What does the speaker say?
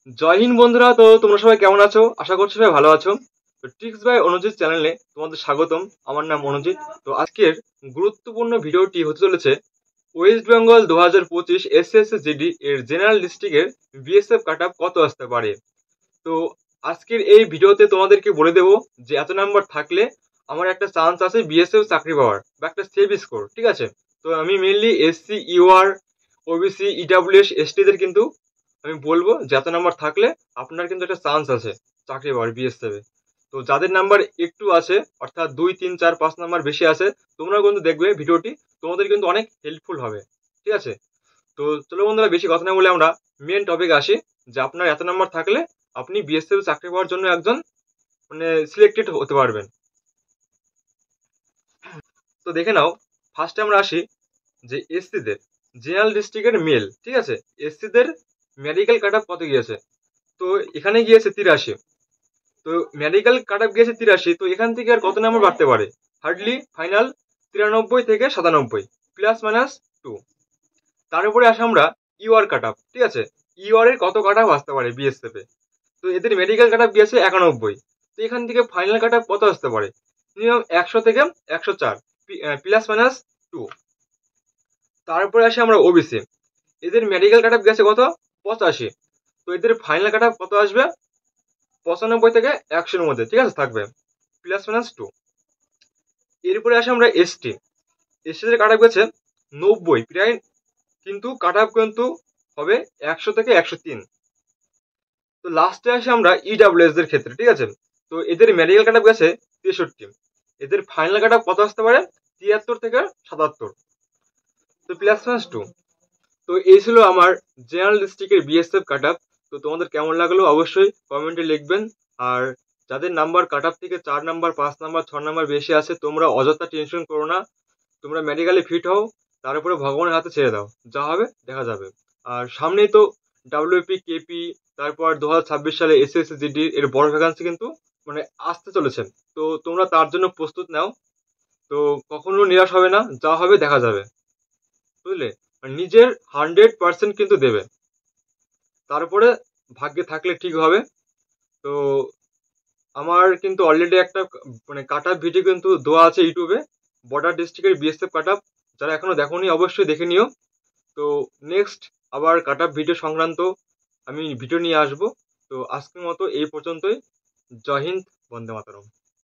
জয় হিন্দ বন্ধুরা। তো তোমরা সবাই কেমন আছো? আশা করছি সবাই ভালো আছো। তো ট্রিক্স বাই অনুজিৎ চ্যানেলে তোমাদের স্বাগতম। আমার নাম অনুজিৎ। তো আজকের গুরুত্বপূর্ণ ভিডিওটি হতে চলেছে ওয়েস্ট বেঙ্গল 2025 এসএসসি জিডি এর জেনারেল ডিস্ট্রিক্টের বিএসএফ কাট অফ কত আসতে পারে। তো আজকের এই ভিডিওতে তোমাদেরকে বলে দেবো যে এত নাম্বার থাকলে আমার একটা চান্স আছে বিএসএফ চাকরি পাওয়ার বা একটা সেভ স্কোর, ঠিক আছে? তো আমি mainly SC, UR, OBC, EWS, এসটিদের কিন্তু আমি বলবো যে এত নাম্বার থাকলে আপনার কিন্তু একটা চান্স আছে চাকরি পাওয়ার বিএসএফ এ। তো যাদের নাম্বার একটু আছে, অর্থাৎ 2, 3, 4, 5 নাম্বার বেশি আছে, তোমরাও কিন্তু দেখবে ভিডিওটি, তোমাদের কিন্তু অনেক হেল্পফুল হবে, ঠিক আছে? তো চলো বন্ধুরা, বেশি কথা না বলে আমরা মেন টপিকে আসি যে আপনার এত নাম্বার থাকলে আপনি বিএসএফ চাকরি পাওয়ার জন্য একজন সিলেক্টেড হতে পারবেন। তো দেখে নাও, ফার্স্টে আমরা আসি যে এসসিদের জেনারেল ডিস্ট্রিক্টের মেল, ঠিক আছে? এসসিদের মেডিকেল কাট অফ কত গিয়েছে? তো এখানে গিয়েছে 83। তো মেডিকেল কাট অফ গিয়েছে 83। তো এখান থেকে আর কত নাম্বার বাড়তে পারে? হার্ডলি ফাইনাল 93 থেকে 97, প্লাস মাইনাস 2। তার উপরে আসে আমরা ইউআর কাট অফ, ঠিক আছে? ইউআর এর কত কাট অফ আসতে পারে বিএসএফ এ? তো এদের মেডিকেল কাট অফ গিয়েছে 91। তো এখান থেকে ফাইনাল কাট অফ কত আসতে পারে? মিনিমাম 100 থেকে 104, প্লাস মাইনাস 2। তারপরে আসি আমরা ওবিসি। এদের মেডিকেল কাট অফ গেছে কত? 85। তো এদের ফাইনাল কাট অফ কত আসবে? 95 থেকে 100-এর মধ্যে, ঠিক আছে, থাকবে, প্লাস মাইনাস 2। এরপরে আসি আমরা এসটি। এসটিদের কাট অফ গেছে 90 প্রায়, কিন্তু কাট অফ কিন্তু হবে 100 থেকে 103। তো লাস্টে আসি আমরা ইডাব্লিউএস দের ক্ষেত্রে, ঠিক আছে? তো এদের মেডিকেল কাট অফ গেছে 63। এদের ফাইনাল কাট অফ কত আসতে পারে? 73 থেকে 77, তো প্লাস মাইনাস 2। তো এই ছিল আমার জেনারেল ডিস্ট্রিক্টের বিএসএফ কাট অফ। তো তোমাদের কেমন লাগলো অবশ্যই কমেন্টে লিখবেন। আর যাদের নাম্বার কাট অফ থেকে 4 নাম্বার, 5 নাম্বার, 6 নাম্বার বেশি আছে, তোমরা অযথা টেনশন করো না। তোমরা মেডিকেলে ফিট হও, তার উপরে ভগবানের হাতে ছেড়ে দাও, যা হবে দেখা যাবে। আর সামনেই তো ডাব্লিউপি, কেপি, তারপর 2026 সালে এসএসসি জিডি এর বড় ভ্যাকান্সি কিন্তু আসতে চলেছে। তো তোমরা তার জন্য প্রস্তুত নাও। তো কখনো নিরাশ হবে না, যা হবে দেখা যাবে, বুঝলে? আর নিজের 100% কিন্তু দেবে, তারপরে ভাগ্যে থাকলে ঠিক হবে। তো আমার কিন্তু অলরেডি একটা কাট অফ ভিডিও কিন্তু দেওয়া আছে ইউটিউবে, বর্ডার ডিস্ট্রিক্টের বিএসএফ কাট অফ। যারা এখনো দেখোনি অবশ্যই দেখে নিও। তো নেক্সট আবার কাট অফ ভিডিও সংক্রান্ত আমি ভিডিও নিয়ে আসবো। তো আজকের মতো এই পর্যন্তই। জয় হিন্দ, বন্দে মাতরম।